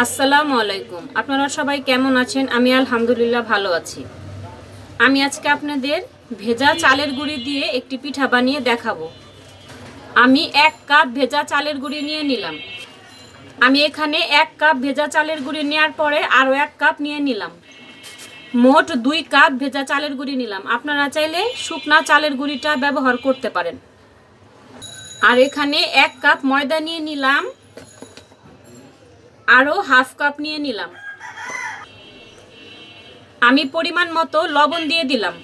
আসসালামু আলাইকুম। আপনারা সবাই কেমন আছেন? আমি আলহামদুলিল্লাহ ভালো আছি। আমি আজকে আপনাদের ভেজা চালের গুঁড়ি দিয়ে একটি পিঠা বানিয়ে দেখাবো। আমি 1 কাপ ভেজা চালের গুঁড়ি নিয়ে নিলাম। আমি এখানে 1 কাপ ভেজা চালের গুঁড়ি নেওয়ার পরে আরও 1 কাপ নিয়ে নিলাম। মোট 2 কাপ ভেজা চালের গুঁড়ি নিলাম। আপনারা চাইলে শুকনা চালের গুঁড়িটা ব্যবহার করতে পারেন। আর এখানে 1 কাপ ময়দা নিয়ে নিলাম, আরও হাফ কাপ নিয়ে নিলাম। আমি পরিমাণ মতো লবণ দিয়ে দিলাম।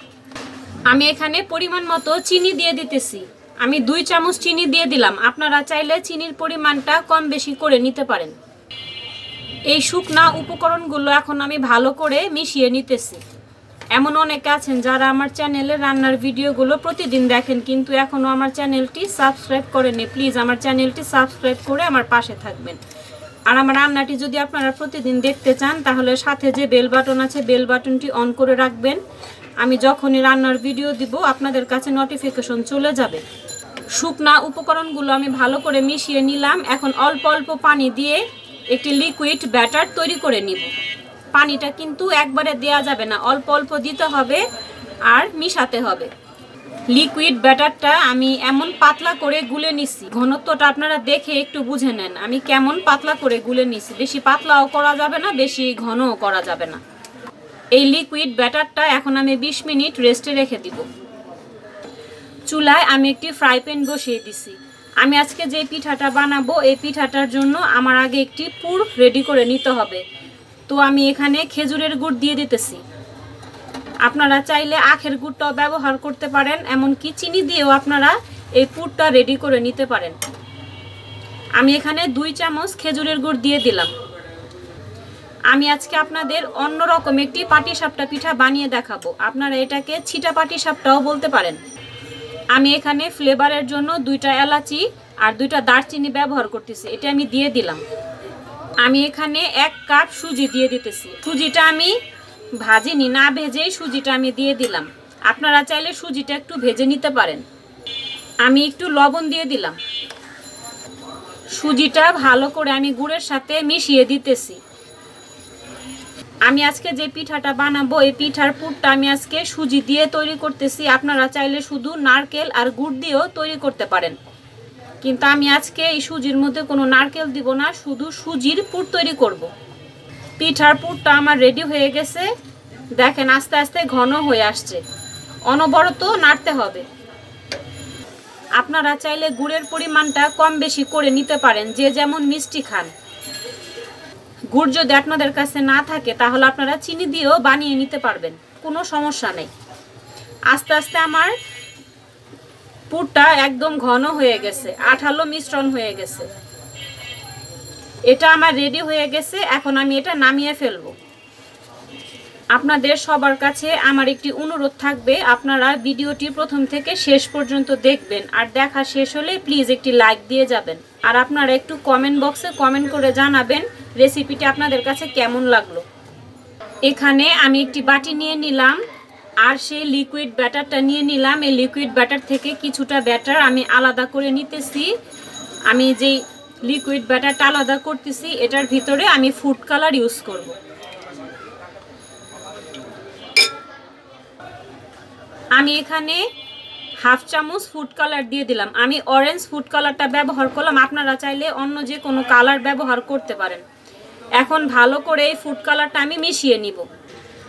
আমি এখানে পরিমাণ মতো চিনি দিয়ে দিতেছি। আমি 2 চামচ চিনি দিয়ে দিলাম। আপনারা চাইলে চিনির পরিমাণটা কম বেশি করে নিতে পারেন। এই শুকনা উপকরণগুলো এখন আমি ভালো করে মিশিয়ে নিতেছি। এমন অনেকে আছেন যারা আমার চ্যানেলে রান্নার ভিডিওগুলো প্রতিদিন দেখেন, কিন্তু এখনও আমার চ্যানেলটি সাবস্ক্রাইব করেনি। প্লিজ আমার চ্যানেলটি সাবস্ক্রাইব করে আমার পাশে থাকবেন। আর আমার রান্নাটি যদি আপনারা প্রতিদিন দেখতে চান তাহলে সাথে যে বেল বাটন আছে বেল বাটনটি অন করে রাখবেন। আমি যখনই রান্নার ভিডিও দিব আপনাদের কাছে নোটিফিকেশন চলে যাবে। শুকনা উপকরণগুলো আমি ভালো করে মিশিয়ে নিলাম। এখন অল্প অল্প পানি দিয়ে একটি লিকুইড ব্যাটার তৈরি করে নিব। পানিটা কিন্তু একবারে দেয়া যাবে না, অল্প অল্প দিতে হবে আর মিশাতে হবে। লিকুইড ব্যাটারটা আমি এমন পাতলা করে গুলে নিছি, ঘনত্বটা আপনারা দেখে একটু বুঝে নেন আমি কেমন পাতলা করে গুলে নিছি। বেশি পাতলাও করা যাবে না, বেশি ঘনও করা যাবে না। এই লিকুইড ব্যাটারটা এখন আমি 20 মিনিট রেস্টে রেখে দিব। চুলায় আমি একটি ফ্রাই প্যান বসিয়ে দিছি। আমি আজকে যে পিঠাটা বানাবো এই পিঠাটার জন্য আমার আগে একটি পুর রেডি করে নিতে হবে। তো আমি এখানে খেজুরের গুড় দিয়ে দিতেছি। আপনারা চাইলে আখের গুড়টাও ব্যবহার করতে পারেন, এমনকি চিনি দিয়েও আপনারা এই পুরটা রেডি করে নিতে পারেন। আমি এখানে 2 চামচ খেজুরের গুড় দিয়ে দিলাম। আমি আজকে আপনাদের অন্যরকম একটি পাটিসাপটা পিঠা বানিয়ে দেখাবো। আপনারা এটাকে ছিটা পাটিসাপটাও বলতে পারেন। আমি এখানে ফ্লেভারের জন্য 2টা এলাচি আর 2টা দারচিনি ব্যবহার করতেছি, এটা আমি দিয়ে দিলাম। আমি এখানে 1 কাপ সুজি দিয়ে দিতেছি। সুজিটা আমি ভাজিনি, না ভেজেই সুজিটা আমি দিয়ে দিলাম। আপনারা চাইলে সুজিটা একটু ভেজে নিতে পারেন। আমি একটু লবণ দিয়ে দিলাম। সুজিটা ভালো করে আমি গুড়ের সাথে মিশিয়ে দিতেছি। আমি আজকে যে পিঠাটা বানাবো এই পিঠার পুরটা আমি আজকে সুজি দিয়ে তৈরি করতেছি। আপনারা চাইলে শুধু নারকেল আর গুড় দিয়েও তৈরি করতে পারেন, কিন্তু আমি আজকে এই সুজির মধ্যে কোনো নারকেল দিব না, শুধু সুজির পুর তৈরি করব। পিঠার পুরটা আমার রেডি হয়ে গেছে। দেখেন আস্তে আস্তে ঘন হয়ে আসছে, অনবরত নাড়তে হবে। আপনারা চাইলে গুড়ের পরিমাণটা কম বেশি করে নিতে পারেন, যে যেমন মিষ্টি খান। গুড় যদি আপনাদের কাছে না থাকে তাহলে আপনারা চিনি দিয়েও বানিয়ে নিতে পারবেন, কোনো সমস্যা নেই। আস্তে আস্তে আমার পুরটা একদম ঘন হয়ে গেছে, আঠালো মিশ্রণ হয়ে গেছে। এটা আমার রেডি হয়ে গেছে। এখন আমি এটা নামিয়ে ফেলবো। আপনাদের সবার কাছে আমার একটি অনুরোধ থাকবে, আপনারা ভিডিওটি প্রথম থেকে শেষ পর্যন্ত দেখবেন, আর দেখা শেষ হলে প্লিজ একটি লাইক দিয়ে যাবেন। আর আপনারা একটু কমেন্ট বক্সে কমেন্ট করে জানাবেন রেসিপিটি আপনাদের কাছে কেমন লাগলো। এখানে আমি একটি বাটি নিয়ে নিলাম আর সেই লিকুইড ব্যাটারটা নিয়ে নিলাম। এই লিকুইড ব্যাটার থেকে কিছুটা ব্যাটার আমি আলাদা করে নিতেছি। আমি যেই লিকুইড ব্যাটারটা আলাদা করতেছি এটার ভিতরে আমি ফুড কালার ইউজ করব। আমি এখানে হাফ চামচ ফুড কালার দিয়ে দিলাম। আমি অরেঞ্জ ফুড কালারটা ব্যবহার করলাম, আপনারা চাইলে অন্য যে কোনো কালার ব্যবহার করতে পারেন। এখন ভালো করে এই ফুড কালারটা আমি মিশিয়ে নিব।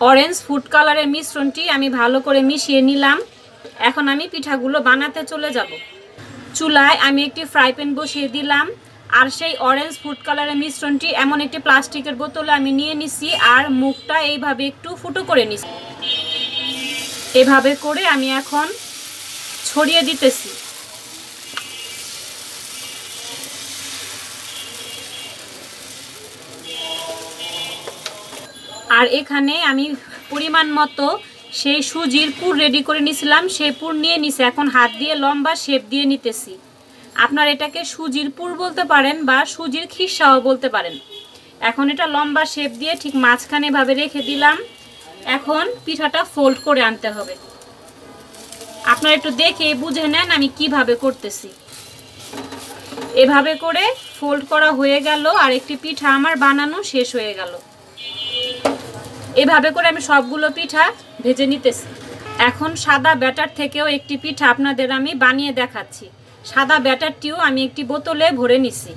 অরেঞ্জ ফুড কালারের মিশ্রণটি আমি ভালো করে মিশিয়ে নিলাম। এখন আমি পিঠাগুলো বানাতে চলে যাব। চুলায় আমি একটি ফ্রাই প্যান বসিয়ে দিলাম আর সেই অরেঞ্জ ফুড কালারের মিশ্রণটি এমন একটি প্লাস্টিকের বোতলে আমি নিয়ে নিছি আর মুখটা এইভাবে একটু ফুটো করে নিছি। এভাবে করে আমি এখন ছড়িয়ে দিতেছি। আর এখানে আমি পরিমাণ মতো সেই সুজির পুর রেডি করে নিয়েছিলাম, সেই পুর নিয়ে নিছি। এখন হাত দিয়ে লম্বা শেপ দিয়ে নিতেছি। আপনারা এটাকে সুজির পুর বলতে পারেন বা সুজির খিরসাও বলতে পারেন। এখন এটা লম্বা শেপ দিয়ে ঠিক মাঝখানে এভাবে রেখে দিলাম। এখন পিঠাটা ফোল্ড করে আনতে হবে। আপনারা একটু দেখে বুঝে নেন আমি কিভাবে করতেছি। এভাবে করে ফোল্ড করা হয়ে গেল, আর একটি পিঠা আমার বানানো শেষ হয়ে গেল। এভাবে করে আমি সবগুলো পিঠা ভেজে নিতেছি। এখন সাদা ব্যাটার থেকেও একটি পিঠা আপনাদের আমি বানিয়ে দেখাচ্ছি। সাদা ব্যাটারটিও আমি একটি বোতলে ভরে নিছি।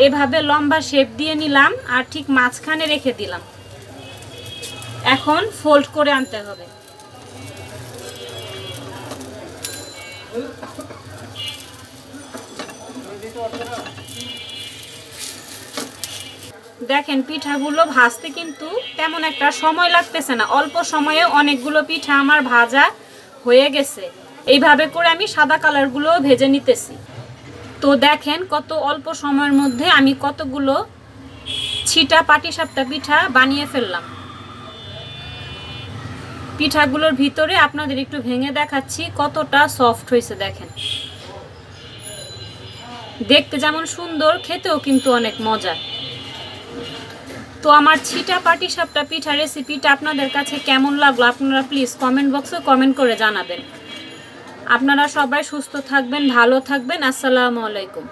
এভাবে লম্বা শেপ দিয়ে নিলাম আর ঠিক মাঝখানে রেখে দিলাম। এখন ফোল্ড করে আনতে হবে। দেখেন পিঠাগুলো ভাজতে কিন্তু তেমন একটা সময় লাগতেছে না, অল্প সময়ে অনেকগুলো পিঠা আমার ভাজা হয়ে গেছে। এইভাবে করে আমি সাদা কালারগুলো ভেজে নিতেছি। তো দেখেন কত অল্প সময়ের মধ্যে আমি কতগুলো ছিটা পাটিসাপটা পিঠা বানিয়ে ফেললাম। পিঠাগুলোর ভিতরে আপনাদের একটু ভেঙে দেখাচ্ছি কতটা সফট হয়েছে। দেখেন দেখতে যেমন সুন্দর, খেতেও কিন্তু অনেক মজা। তো আমার ছিটা পাটিসাপটা পিঠা রেসিপিটা আপনাদের কাছে কেমন লাগলো আপনারা প্লিজ কমেন্ট বক্সে কমেন্ট করে জানাবেন। আপনারা সবাই সুস্থ থাকবেন, ভালো থাকবেন। আসসালামু আলাইকুম।